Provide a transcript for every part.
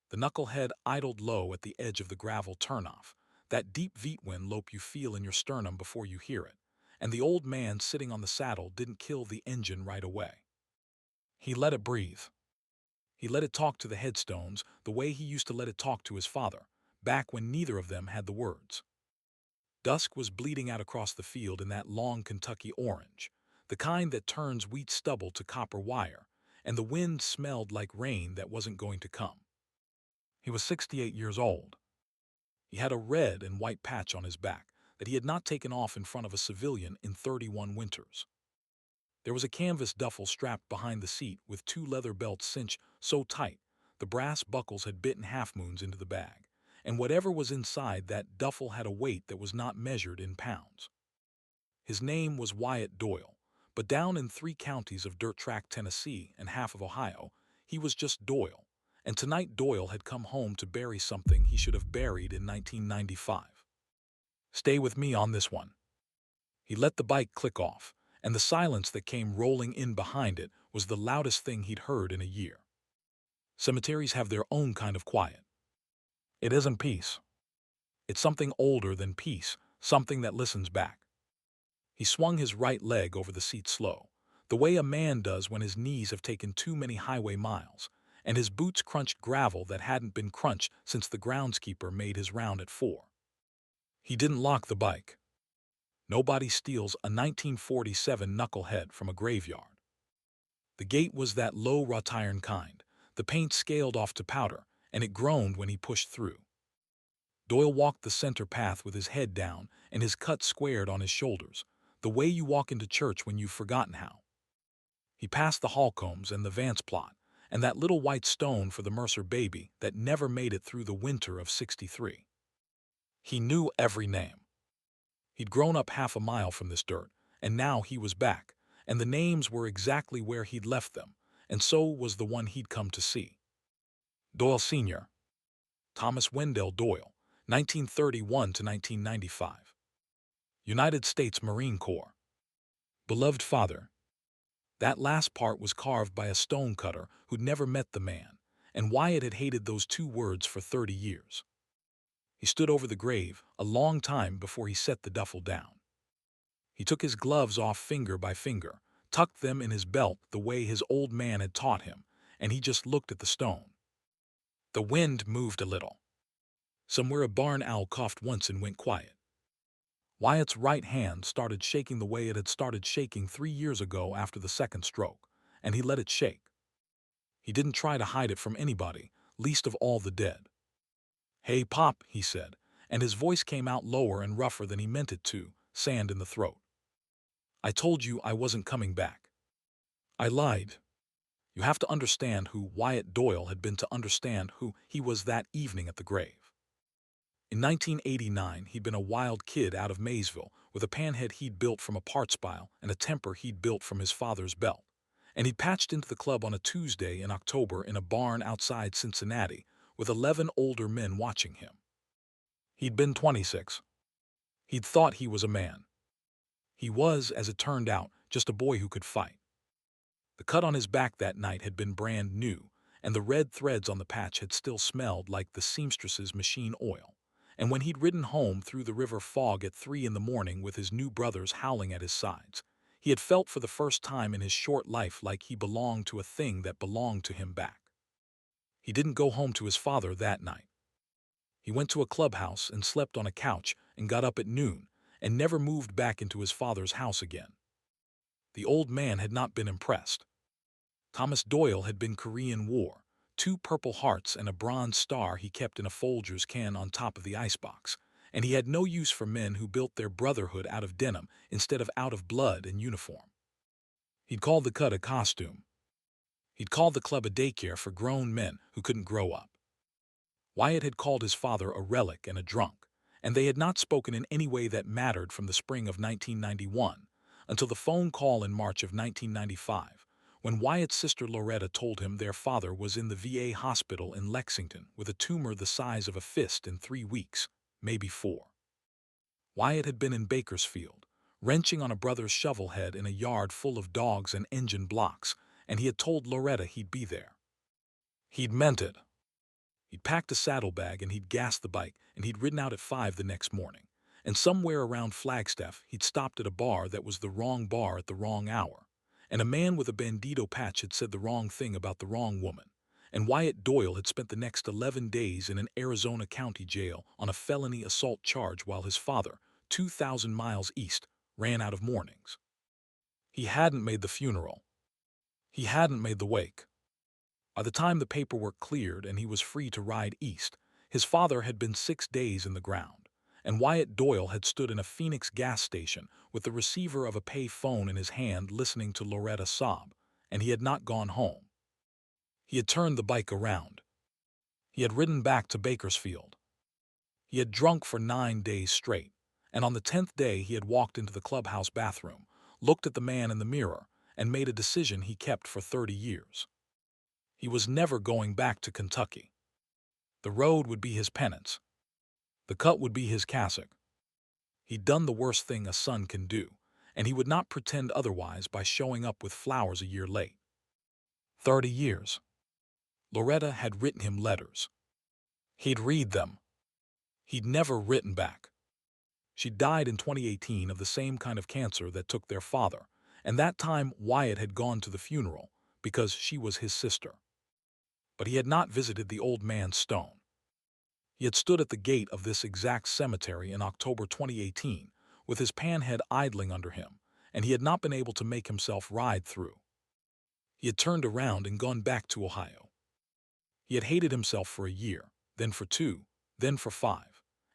The knucklehead idled low at the edge of the gravel turnoff, that deep Vietwind lope you feel in your sternum before you hear it, and the old man sitting on the saddle didn't kill the engine right away. He let it breathe. He let it talk to the headstones the way he used to let it talk to his father, back when neither of them had the words. Dusk was bleeding out across the field in that long Kentucky orange, the kind that turns wheat stubble to copper wire, and the wind smelled like rain that wasn't going to come. He was 68 years old. He had a red and white patch on his back that he had not taken off in front of a civilian in 31 winters. There was a canvas duffel strapped behind the seat with two leather belts cinched so tight the brass buckles had bitten half-moons into the bag, and whatever was inside that duffel had a weight that was not measured in pounds. His name was Wyatt Doyle, but down in 3 counties of dirt track Tennessee and half of Ohio, he was just Doyle, and tonight Doyle had come home to bury something he should have buried in 1995. Stay with me on this one. He let the bike click off, and the silence that came rolling in behind it was the loudest thing he'd heard in a year. Cemeteries have their own kind of quiet. It isn't peace. It's something older than peace, something that listens back. He swung his right leg over the seat slow, the way a man does when his knees have taken too many highway miles, and his boots crunched gravel that hadn't been crunched since the groundskeeper made his round at 4. He didn't lock the bike. Nobody steals a 1947 knucklehead from a graveyard. The gate was that low wrought iron kind, the paint scaled off to powder, and it groaned when he pushed through. Doyle walked the center path with his head down and his cut squared on his shoulders, the way you walk into church when you've forgotten how. He passed the Holcombs and the Vance plot, and that little white stone for the Mercer baby that never made it through the winter of '63. He knew every name. He'd grown up half a mile from this dirt, and now he was back, and the names were exactly where he'd left them, and so was the one he'd come to see. Doyle Sr. Thomas Wendell Doyle, 1931 to 1995. United States Marine Corps. Beloved father. That last part was carved by a stonecutter who'd never met the man, and Wyatt had hated those 2 words for 30 years. He stood over the grave a long time before he set the duffel down. He took his gloves off finger by finger, tucked them in his belt the way his old man had taught him, and he just looked at the stone. The wind moved a little. Somewhere a barn owl coughed once and went quiet. Wyatt's right hand started shaking the way it had started shaking 3 years ago after the second stroke, and he let it shake. He didn't try to hide it from anybody, least of all the dead. "Hey, Pop," he said, and his voice came out lower and rougher than he meant it to, sand in the throat. "I told you I wasn't coming back. I lied. You have to understand who Wyatt Doyle had been to understand who he was that evening at the grave. In 1989, he'd been a wild kid out of Maysville with a panhead he'd built from a parts pile and a temper he'd built from his father's belt. And he'd patched into the club on a Tuesday in October in a barn outside Cincinnati with 11 older men watching him. He'd been 26. He'd thought he was a man. He was, as it turned out, just a boy who could fight. The cut on his back that night had been brand new, and the red threads on the patch had still smelled like the seamstress's machine oil. And when he'd ridden home through the river fog at 3 in the morning with his new brothers howling at his sides, he had felt for the first time in his short life like he belonged to a thing that belonged to him back. He didn't go home to his father that night. He went to a clubhouse and slept on a couch and got up at noon and never moved back into his father's house again. The old man had not been impressed. Thomas Doyle had been Korean War, 2 Purple Hearts and a bronze star he kept in a Folgers can on top of the icebox, and he had no use for men who built their brotherhood out of denim instead of out of blood and uniform. He'd called the cut a costume. He'd called the club a daycare for grown men who couldn't grow up. Wyatt had called his father a relic and a drunk, and they had not spoken in any way that mattered from the spring of 1991 until the phone call in March of 1995, when Wyatt's sister Loretta told him their father was in the VA hospital in Lexington with a tumor the size of a fist in 3 weeks, maybe 4. Wyatt had been in Bakersfield, wrenching on a brother's shovel head in a yard full of dogs and engine blocks, and he had told Loretta he'd be there. He'd meant it. He'd packed a saddlebag and he'd gassed the bike and he'd ridden out at 5 the next morning. And somewhere around Flagstaff, he'd stopped at a bar that was the wrong bar at the wrong hour. And a man with a bandito patch had said the wrong thing about the wrong woman. And Wyatt Doyle had spent the next 11 days in an Arizona county jail on a felony assault charge while his father, 2,000 miles east, ran out of mornings. He hadn't made the funeral. He hadn't made the wake. By the time the paperwork cleared and he was free to ride east, his father had been 6 days in the ground, and Wyatt Doyle had stood in a Phoenix gas station with the receiver of a pay phone in his hand listening to Loretta sob, and he had not gone home. He had turned the bike around. He had ridden back to Bakersfield. He had drunk for 9 days straight, and on the 10th day he had walked into the clubhouse bathroom, looked at the man in the mirror, and made a decision he kept for 30 years. He was never going back to Kentucky. The road would be his penance. The cut would be his cassock. He'd done the worst thing a son can do, and he would not pretend otherwise by showing up with flowers a year late. 30 years. Loretta had written him letters. He'd read them. He'd never written back. She died in 2018 of the same kind of cancer that took their father, and that time Wyatt had gone to the funeral because she was his sister. But he had not visited the old man's stone. He had stood at the gate of this exact cemetery in October 2018 with his panhead idling under him, and he had not been able to make himself ride through. He had turned around and gone back to Ohio. He had hated himself for a year, then for 2, then for 5.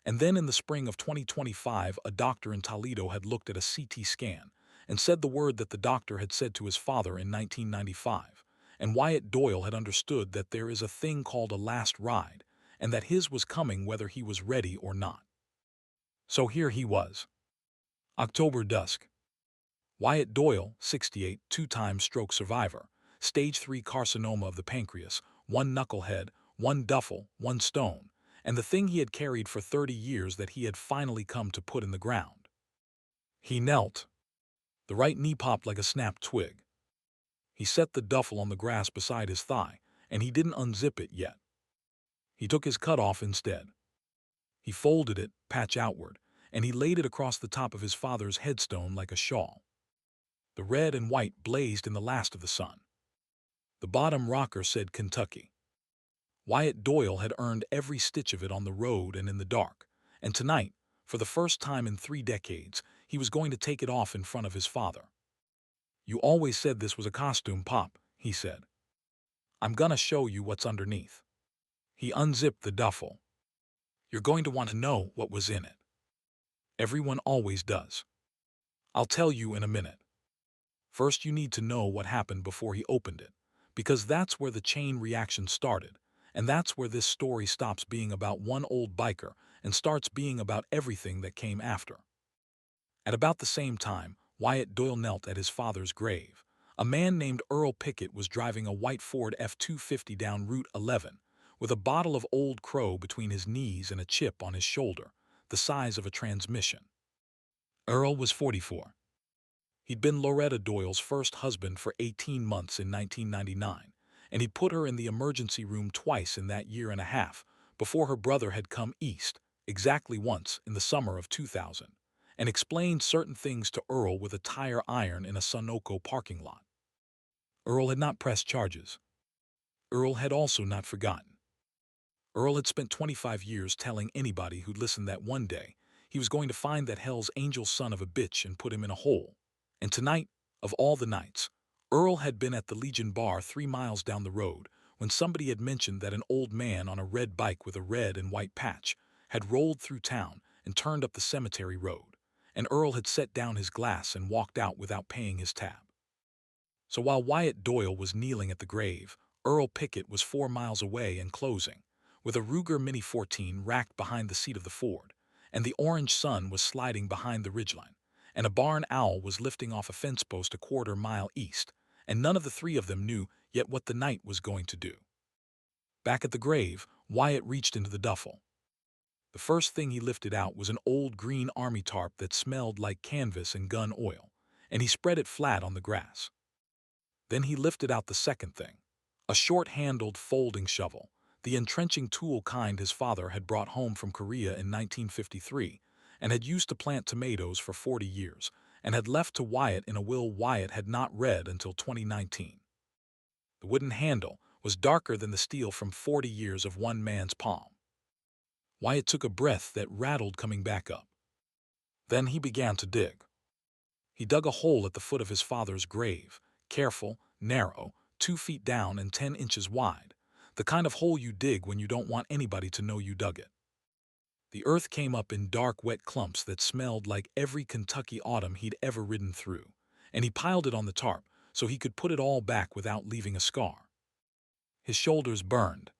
And then in the spring of 2025, a doctor in Toledo had looked at a CT scan and said the word that the doctor had said to his father in 1995. And Wyatt Doyle had understood that there is a thing called a last ride, and that his was coming whether he was ready or not. So here he was. October dusk. Wyatt Doyle, 68, 2-time stroke survivor, stage 3 carcinoma of the pancreas, 1 knucklehead, 1 duffel, 1 stone, and the thing he had carried for 30 years that he had finally come to put in the ground. He knelt. The right knee popped like a snapped twig. He set the duffel on the grass beside his thigh, and he didn't unzip it yet. He took his cut off instead. He folded it, patch outward, and he laid it across the top of his father's headstone like a shawl. The red and white blazed in the last of the sun. The bottom rocker said Kentucky. Wyatt Doyle had earned every stitch of it on the road and in the dark, and tonight, for the first time in 3 decades, he was going to take it off in front of his father. "You always said this was a costume, Pop," he said. "I'm gonna show you what's underneath." He unzipped the duffel. "You're going to want to know what was in it. Everyone always does. I'll tell you in a minute. First, you need to know what happened before he opened it, because that's where the chain reaction started, and that's where this story stops being about one old biker and starts being about everything that came after." At about the same time, Wyatt Doyle knelt at his father's grave. A man named Earl Pickett was driving a white Ford F-250 down Route 11, with a bottle of Old Crow between his knees and a chip on his shoulder, the size of a transmission. Earl was 44. He'd been Loretta Doyle's first husband for 18 months in 1999, and he'd put her in the emergency room twice in that year and a half before her brother had come east, exactly once in the summer of 2000, and explained certain things to Earl with a tire iron in a Sunoco parking lot. Earl had not pressed charges. Earl had also not forgotten. Earl had spent 25 years telling anybody who'd listened that one day he was going to find that Hell's Angel son of a bitch and put him in a hole. And tonight, of all the nights, Earl had been at the Legion Bar 3 miles down the road when somebody had mentioned that an old man on a red bike with a red and white patch had rolled through town and turned up the cemetery road, and Earl had set down his glass and walked out without paying his tab. So while Wyatt Doyle was kneeling at the grave, Earl Pickett was 4 miles away and closing, with a Ruger Mini 14 racked behind the seat of the Ford, and the orange sun was sliding behind the ridgeline, and a barn owl was lifting off a fence post a quarter-mile east, and none of the 3 of them knew yet what the night was going to do. Back at the grave, Wyatt reached into the duffel. The first thing he lifted out was an old green army tarp that smelled like canvas and gun oil, and he spread it flat on the grass. Then he lifted out the second thing, a short-handled folding shovel the entrenching tool kind his father had brought home from Korea in 1953 and had used to plant tomatoes for 40 years, and had left to Wyatt in a will Wyatt had not read until 2019. The wooden handle was darker than the steel from 40 years of one man's palm. Wyatt took a breath that rattled coming back up. Then he began to dig. He dug a hole at the foot of his father's grave, careful, narrow, 2 feet down and 10 inches wide, the kind of hole you dig when you don't want anybody to know you dug it. The earth came up in dark, wet clumps that smelled like every Kentucky autumn he'd ever ridden through, and he piled it on the tarp so he could put it all back without leaving a scar. His shoulders burned.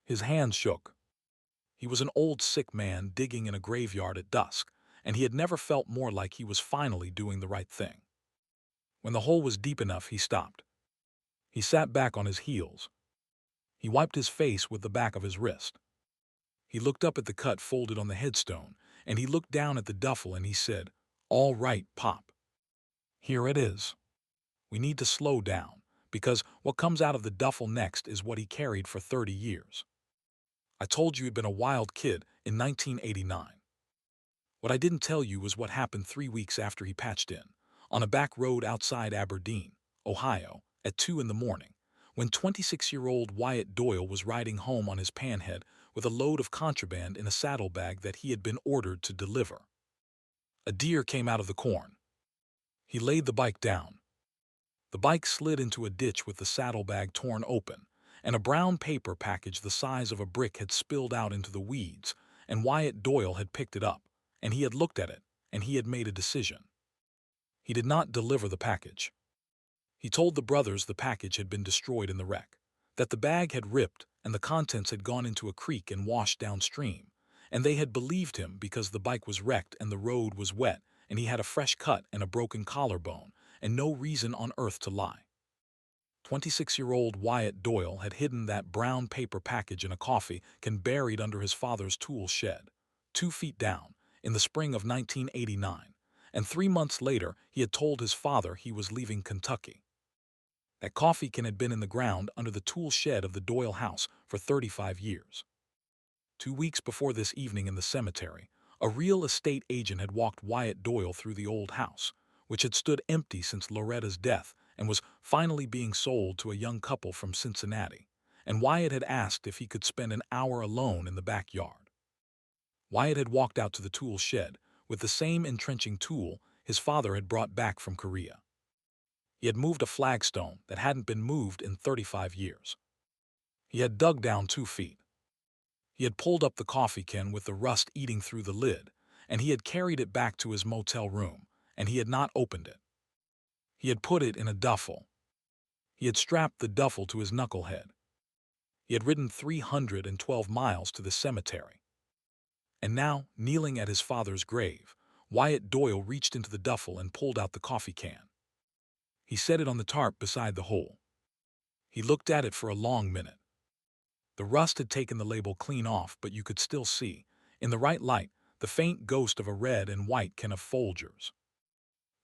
His hands shook. He was an old, sick man digging in a graveyard at dusk, and he had never felt more like he was finally doing the right thing. When the hole was deep enough, he stopped. He sat back on his heels. He wiped his face with the back of his wrist. He looked up at the cut folded on the headstone, and he looked down at the duffel and he said, "All right, Pop. Here it is. We need to slow down, because what comes out of the duffel next is what he carried for 30 years. I told you he'd been a wild kid in 1989. What I didn't tell you was what happened 3 weeks after he patched in, on a back road outside Aberdeen, Ohio, at 2 in the morning, when 26-year-old Wyatt Doyle was riding home on his panhead with a load of contraband in a saddlebag that he had been ordered to deliver. A deer came out of the corn. He laid the bike down. The bike slid into a ditch with the saddlebag torn open, and a brown paper package the size of a brick had spilled out into the weeds, and Wyatt Doyle had picked it up, and he had looked at it, and he had made a decision. He did not deliver the package. He told the brothers the package had been destroyed in the wreck, that the bag had ripped and the contents had gone into a creek and washed downstream, and they had believed him because the bike was wrecked and the road was wet and he had a fresh cut and a broken collarbone and no reason on earth to lie. 26-year-old Wyatt Doyle had hidden that brown paper package in a coffee can buried under his father's tool shed, 2 feet down, in the spring of 1989, and 3 months later he had told his father he was leaving Kentucky. That coffee can had been in the ground under the tool shed of the Doyle house for 35 years. 2 weeks before this evening in the cemetery, a real estate agent had walked Wyatt Doyle through the old house, which had stood empty since Loretta's death and was finally being sold to a young couple from Cincinnati, and Wyatt had asked if he could spend an hour alone in the backyard. Wyatt had walked out to the tool shed with the same entrenching tool his father had brought back from Korea. He had moved a flagstone that hadn't been moved in 35 years. He had dug down 2 feet. He had pulled up the coffee can with the rust eating through the lid, and he had carried it back to his motel room, and he had not opened it. He had put it in a duffel. He had strapped the duffel to his knucklehead. He had ridden 312 miles to the cemetery. And now, kneeling at his father's grave, Wyatt Doyle reached into the duffel and pulled out the coffee can. He set it on the tarp beside the hole. He looked at it for a long minute. The rust had taken the label clean off, but you could still see, in the right light, the faint ghost of a red and white can of Folgers.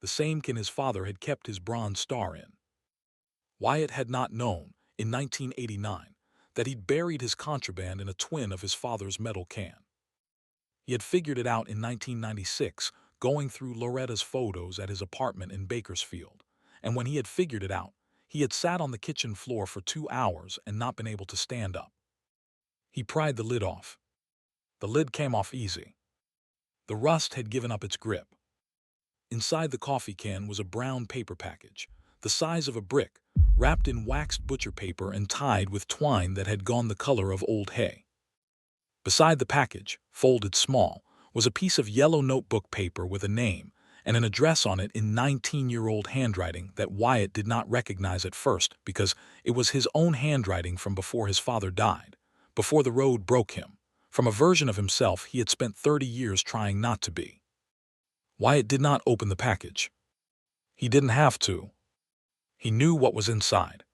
The same can his father had kept his bronze star in. Wyatt had not known, in 1989, that he'd buried his contraband in a twin of his father's metal can. He had figured it out in 1996, going through Loretta's photos at his apartment in Bakersfield, and when he had figured it out, he had sat on the kitchen floor for 2 hours and not been able to stand up. He pried the lid off. The lid came off easy. The rust had given up its grip. Inside the coffee can was a brown paper package, the size of a brick, wrapped in waxed butcher paper and tied with twine that had gone the color of old hay. Beside the package, folded small, was a piece of yellow notebook paper with a name and an address on it in 19-year-old handwriting that Wyatt did not recognize at first because it was his own handwriting from before his father died, before the road broke him, from a version of himself he had spent 30 years trying not to be. Wyatt did not open the package. He didn't have to. He knew what was inside.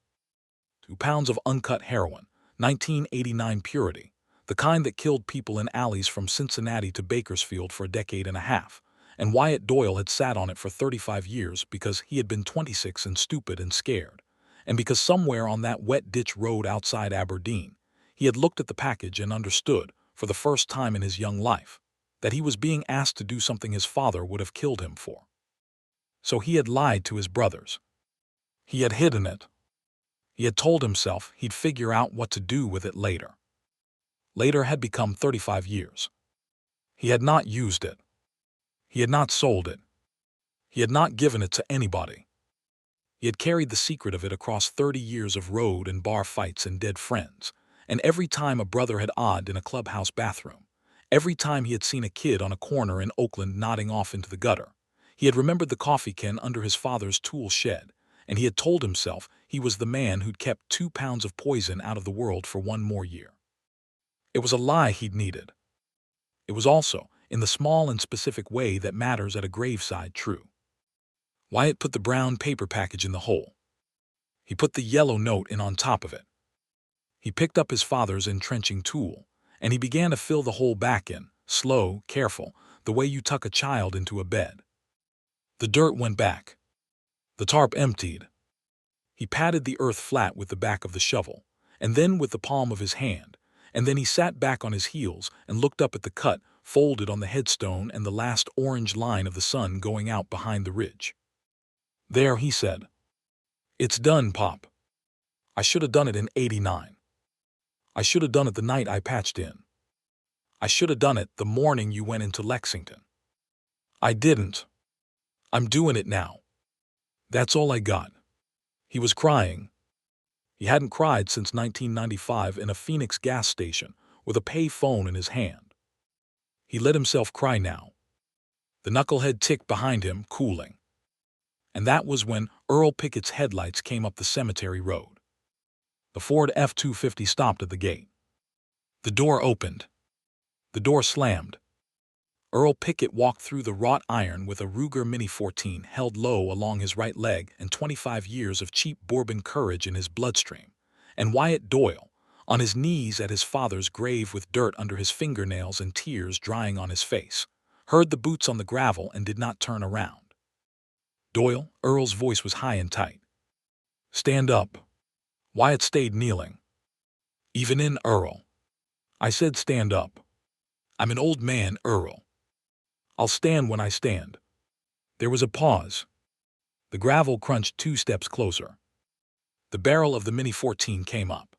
2 pounds of uncut heroin, 1989 purity, the kind that killed people in alleys from Cincinnati to Bakersfield for a decade and a half, and Wyatt Doyle had sat on it for 35 years because he had been 26 and stupid and scared, and because somewhere on that wet ditch road outside Aberdeen, He had looked at the package and understood, for the first time in his young life, that he was being asked to do something his father would have killed him for. So he had lied to his brothers. He had hidden it. He had told himself he'd figure out what to do with it later. Later had become 35 years. He had not used it. He had not sold it. He had not given it to anybody. He had carried the secret of it across 30 years of road and bar fights and dead friends, and every time a brother had odded in a clubhouse bathroom, every time he had seen a kid on a corner in Oakland nodding off into the gutter, he had remembered the coffee can under his father's tool shed, and he had told himself he was the man who'd kept 2 pounds of poison out of the world for 1 more year. It was a lie he'd needed. It was also, in the small and specific way that matters at a graveside, true. Wyatt put the brown paper package in the hole. He put the yellow note in on top of it. He picked up his father's entrenching tool, and he began to fill the hole back in, slow, careful, the way you tuck a child into a bed. The dirt went back. The tarp emptied. He patted the earth flat with the back of the shovel, and then with the palm of his hand, and then he sat back on his heels and looked up at the cut folded on the headstone and the last orange line of the sun going out behind the ridge. "There," he said. "It's done, Pop. I should have done it in '89. I should have done it the night I patched in. I should have done it the morning you went into Lexington. I didn't. I'm doing it now. That's all I got." He was crying. He hadn't cried since 1995 in a Phoenix gas station with a pay phone in his hand. He let himself cry now. The knucklehead ticked behind him, cooling. And that was when Earl Pickett's headlights came up the cemetery road. The Ford F-250 stopped at the gate. The door opened. The door slammed. Earl Pickett walked through the wrought iron with a Ruger Mini 14 held low along his right leg and 25 years of cheap bourbon courage in his bloodstream, and Wyatt Doyle, on his knees at his father's grave with dirt under his fingernails and tears drying on his face, heard the boots on the gravel and did not turn around. "Doyle," Earl's voice was high and tight. "Stand up." Wyatt stayed kneeling. "Even in, Earl." "I said stand up. I'm an old man, Earl. I'll stand when I stand." There was a pause. The gravel crunched 2 steps closer. The barrel of the Mini 14 came up.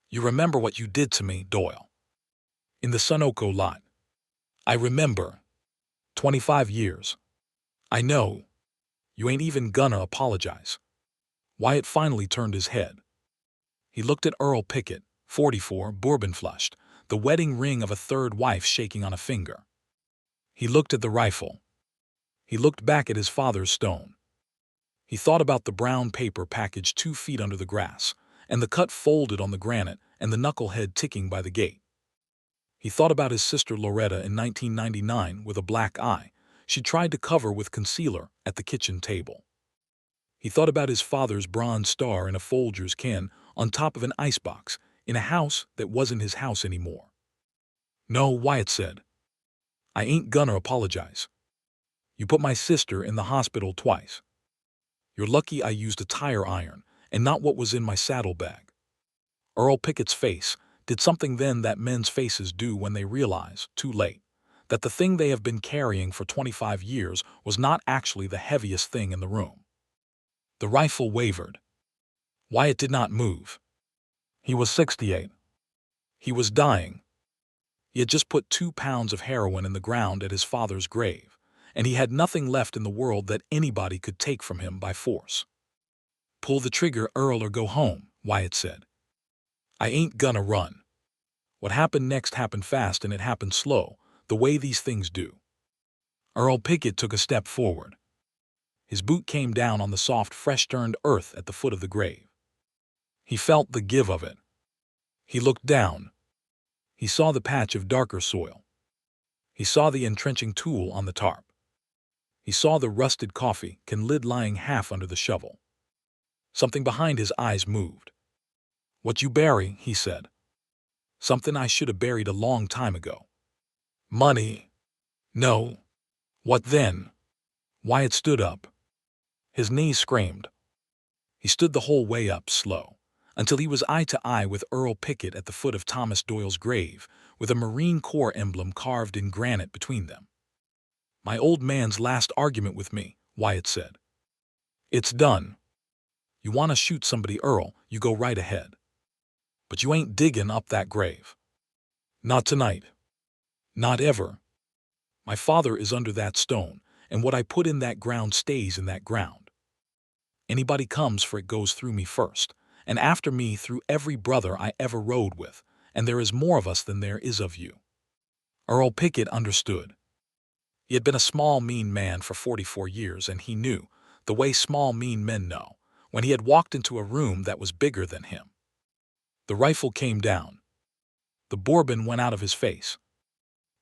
"You remember what you did to me, Doyle? In the Sunoco lot. I remember. 25 years. I know. You ain't even gonna apologize." Wyatt finally turned his head. He looked at Earl Pickett, 44, bourbon-flushed, the wedding ring of a third wife shaking on a finger. He looked at the rifle. He looked back at his father's stone. He thought about the brown paper package 2 feet under the grass, and the cut folded on the granite and the knucklehead ticking by the gate. He thought about his sister Loretta in 1999 with a black eye she tried to cover with concealer at the kitchen table. He thought about his father's bronze star in a Folgers can on top of an icebox in a house that wasn't his house anymore. "No," Wyatt said. "I ain't gonna apologize. You put my sister in the hospital twice. You're lucky I used a tire iron and not what was in my saddlebag." Earl Pickett's face did something then that men's faces do when they realize, too late, that the thing they have been carrying for 25 years was not actually the heaviest thing in the room. The rifle wavered. Wyatt did not move. He was 68. He was dying. He had just put 2 pounds of heroin in the ground at his father's grave, and he had nothing left in the world that anybody could take from him by force. "Pull the trigger, Earl, or go home," Wyatt said. "I ain't gonna run." What happened next happened fast, and it happened slow, the way these things do. Earl Pickett took a step forward. His boot came down on the soft, fresh-turned earth at the foot of the grave. He felt the give of it. He looked down. He saw the patch of darker soil. He saw the entrenching tool on the tarp. He saw the rusted coffee can lid lying half under the shovel. Something behind his eyes moved. "What you bury," he said. "Something I should have buried a long time ago." "Money." "No." "What then?" Wyatt stood up. His knees screamed. He stood the whole way up, slow, until he was eye to eye with Earl Pickett at the foot of Thomas Doyle's grave, with a Marine Corps emblem carved in granite between them. "My old man's last argument with me," Wyatt said. "It's done. You want to shoot somebody, Earl, you go right ahead. But you ain't digging up that grave. Not tonight. Not ever. My father is under that stone, and what I put in that ground stays in that ground. Anybody comes for it goes through me first, and after me through every brother I ever rode with, and there is more of us than there is of you." Earl Pickett understood. He had been a small, mean man for 44 years, and he knew, the way small, mean men know, when he had walked into a room that was bigger than him. The rifle came down. The bourbon went out of his face.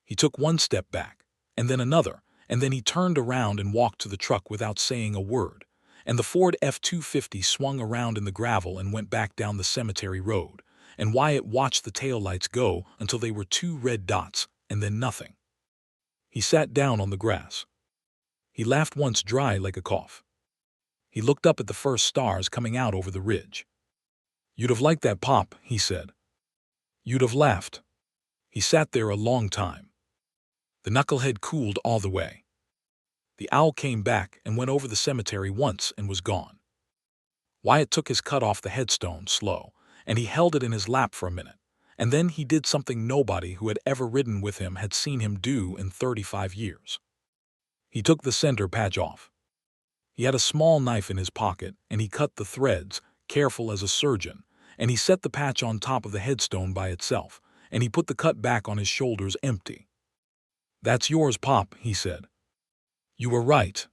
He took one step back, and then another, and then he turned around and walked to the truck without saying a word, and the Ford F-250 swung around in the gravel and went back down the cemetery road, and Wyatt watched the taillights go until they were 2 red dots, and then nothing. He sat down on the grass. He laughed once dry like a cough. He looked up at the first stars coming out over the ridge. "You'd have liked that, Pop," he said. "You'd have laughed." He sat there a long time. The knucklehead cooled all the way. The owl came back and went over the cemetery once and was gone. Wyatt took his cut off the headstone slow, and he held it in his lap for a minute, and then he did something nobody who had ever ridden with him had seen him do in 35 years. He took the center patch off. He had a small knife in his pocket, and he cut the threads, careful as a surgeon, and he set the patch on top of the headstone by itself, and he put the cut back on his shoulders empty. "That's yours, Pop," he said. "You were right.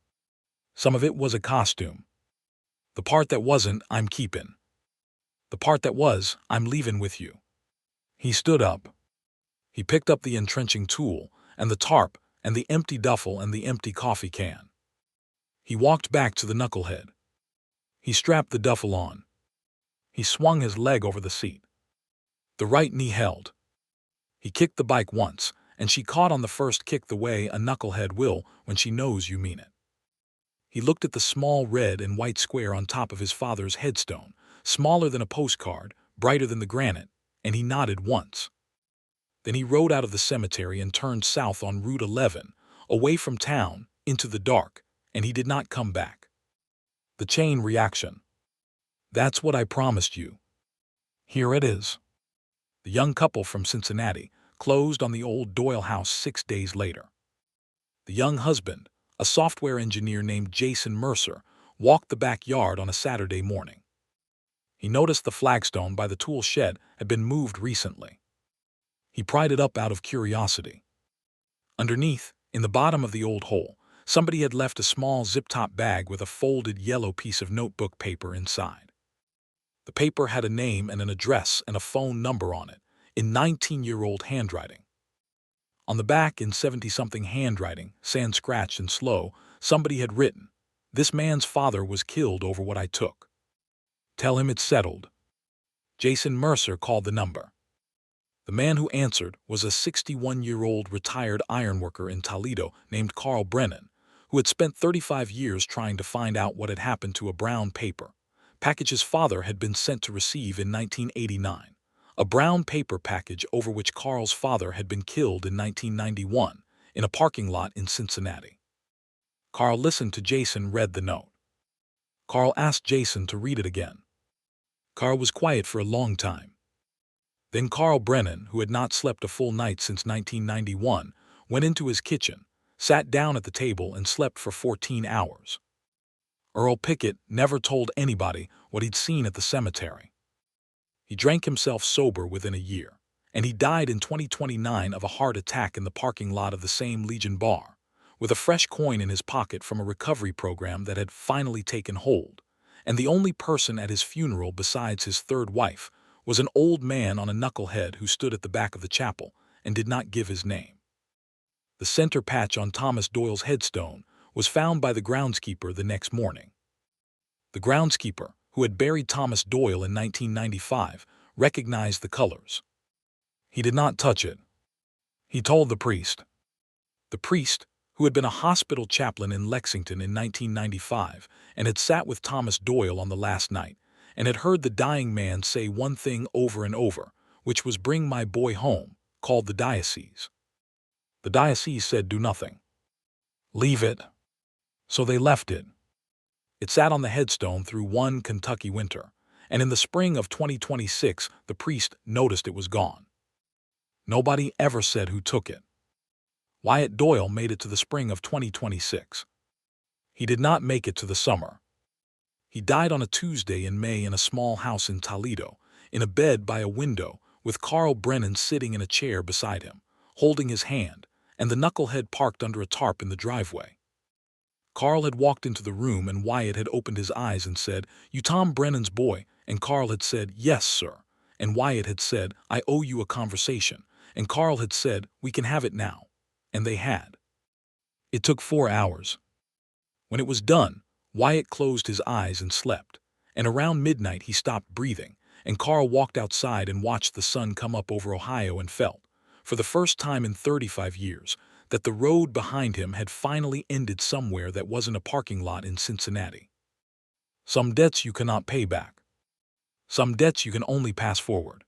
Some of it was a costume. The part that wasn't, I'm keepin'. The part that was, I'm leavin' with you." He stood up. He picked up the entrenching tool, and the tarp, and the empty duffel and the empty coffee can. He walked back to the knucklehead. He strapped the duffel on. He swung his leg over the seat. The right knee held. He kicked the bike once, and she caught on the first kick the way a knucklehead will when she knows you mean it. He looked at the small red and white square on top of his father's headstone, smaller than a postcard, brighter than the granite, and he nodded once. Then he rode out of the cemetery and turned south on Route 11, away from town, into the dark, and he did not come back. The chain reaction. "That's what I promised you. Here it is." The young couple from Cincinnati closed on the old Doyle house 6 days later. The young husband, a software engineer named Jason Mercer, walked the backyard on a Saturday morning. He noticed the flagstone by the tool shed had been moved recently. He pried it up out of curiosity. Underneath, in the bottom of the old hole, somebody had left a small zip-top bag with a folded yellow piece of notebook paper inside. The paper had a name and an address and a phone number on it, in 19-year-old handwriting. On the back, in 70-something handwriting, sand-scratched and slow, somebody had written, "This man's father was killed over what I took. Tell him it's settled." Jason Mercer called the number. The man who answered was a 61-year-old retired ironworker in Toledo named Carl Brennan, who had spent 35 years trying to find out what had happened to a brown paper package his father had been sent to receive in 1989, a brown paper package over which Carl's father had been killed in 1991 in a parking lot in Cincinnati. Carl listened to Jason read the note. Carl asked Jason to read it again. Carl was quiet for a long time. Then Carl Brennan, who had not slept a full night since 1991, went into his kitchen, sat down at the table, and slept for 14 hours. Earl Pickett never told anybody what he'd seen at the cemetery. He drank himself sober within a year, and he died in 2029 of a heart attack in the parking lot of the same Legion bar, with a fresh coin in his pocket from a recovery program that had finally taken hold, and the only person at his funeral besides his third wife was an old man on a knucklehead who stood at the back of the chapel and did not give his name. The center patch on Thomas Doyle's headstone was found by the groundskeeper the next morning. The groundskeeper, who had buried Thomas Doyle in 1995, recognized the colors. He did not touch it. He told the priest. The priest, who had been a hospital chaplain in Lexington in 1995 and had sat with Thomas Doyle on the last night, and had heard the dying man say one thing over and over, which was "Bring my boy home," called the diocese. The diocese said, "Do nothing. Leave it." So they left it. It sat on the headstone through one Kentucky winter, and in the spring of 2026, the priest noticed it was gone. Nobody ever said who took it. Wyatt Doyle made it to the spring of 2026. He did not make it to the summer. He died on a Tuesday in May in a small house in Toledo, in a bed by a window, with Carl Brennan sitting in a chair beside him, holding his hand, and the knucklehead parked under a tarp in the driveway. Carl had walked into the room, and Wyatt had opened his eyes and said, "You Tom Brennan's boy?" And Carl had said, "Yes, sir." And Wyatt had said, "I owe you a conversation." And Carl had said, "We can have it now." And they had. It took 4 hours. When it was done, Wyatt closed his eyes and slept, and around midnight he stopped breathing, and Carl walked outside and watched the sun come up over Ohio and felt, for the first time in 35 years, that the road behind him had finally ended somewhere that wasn't a parking lot in Cincinnati. Some debts you cannot pay back. Some debts you can only pass forward.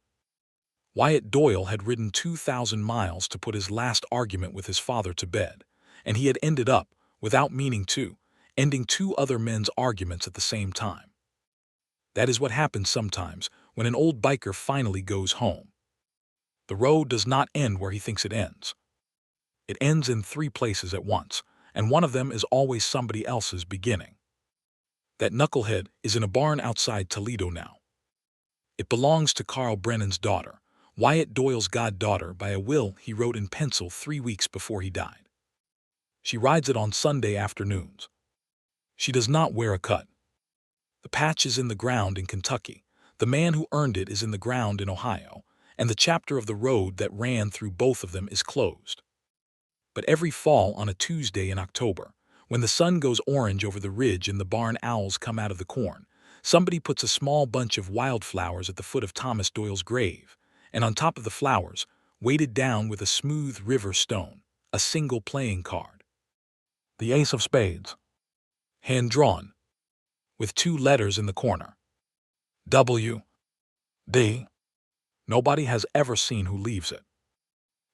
Wyatt Doyle had ridden 2,000 miles to put his last argument with his father to bed, and he had ended up, without meaning to, ending 2 other men's arguments at the same time. That is what happens sometimes when an old biker finally goes home. The road does not end where he thinks it ends. It ends in 3 places at once, and one of them is always somebody else's beginning. That knucklehead is in a barn outside Toledo now. It belongs to Carl Brennan's daughter, Wyatt Doyle's goddaughter, by a will he wrote in pencil 3 weeks before he died. She rides it on Sunday afternoons. She does not wear a cut. The patch is in the ground in Kentucky, the man who earned it is in the ground in Ohio, and the chapter of the road that ran through both of them is closed. But every fall on a Tuesday in October, when the sun goes orange over the ridge and the barn owls come out of the corn, somebody puts a small bunch of wildflowers at the foot of Thomas Doyle's grave, and on top of the flowers, weighted down with a smooth river stone, a single playing card. The ace of spades. Hand-drawn, with 2 letters in the corner. W. D. Nobody has ever seen who leaves it.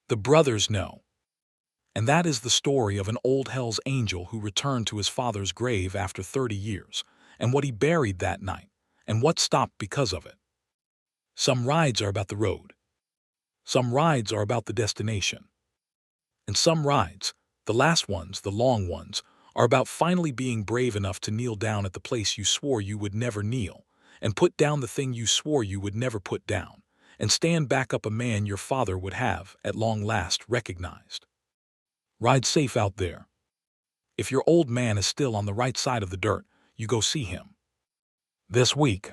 The brothers know. And that is the story of an old Hell's Angel who returned to his father's grave after 30 years, and what he buried that night, and what stopped because of it. Some rides are about the road. Some rides are about the destination. And some rides, the last ones, the long ones, are about finally being brave enough to kneel down at the place you swore you would never kneel, and put down the thing you swore you would never put down, and stand back up a man your father would have, at long last, recognized. Ride safe out there. If your old man is still on the right side of the dirt, you go see him. This week.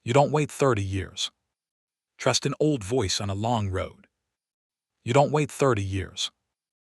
You don't wait 30 years. Trust an old voice on a long road. You don't wait 30 years.